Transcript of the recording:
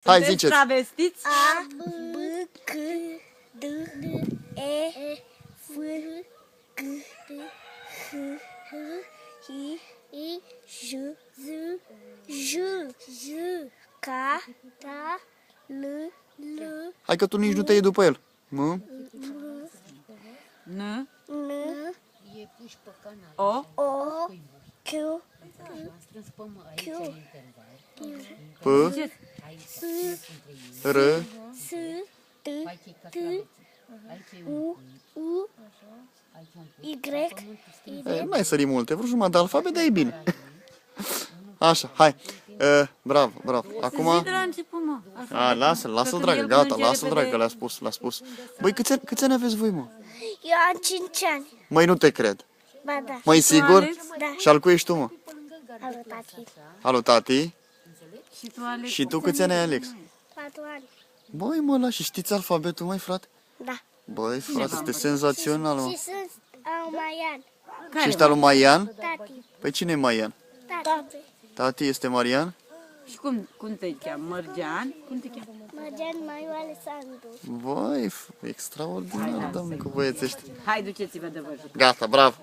Hai, ziceți. Travestiți? A, B, C, D, E, F, G, H, I, J, K, T, L, Hai că tu nici nu te iei după el. Nu? N, N, O, O, Q, P, S, R, S, T, U, Y, n-ai sărit multe, vreo jumătate de alfabet, dar e bine. Așa, hai. Bravo, bravo. Acum... zi de la început, mă. Așa. Lasă-l, dragă, gata, lasă-l, dragă, că l-a spus. Băi, câți ani aveți voi, mă? Eu am 5 ani. Măi, nu te cred. Ba da. Măi, sigur? Alex? Da. Și al cui ești tu, mă? Alo, tati. Alo, tati. Și tu, Alex? Și tu câți ani ai, Alex? 4 ani. Băi, mă, și știți alfabetul, măi, frate? Da. Băi, frate, este senzațional, mă. Și sunt al Maian. Și ești al lui Maian? Tati. Păi cine e Maian? Tati. Tati este Marian? Și cum te cheamă? Mărgean? Cum te cheamă? Mărgean Maiu Alexandru. Băi, extraordinar, domnule, cu băieții ăștia. Hai, duceți-vă de vă juca. Gata, bravo.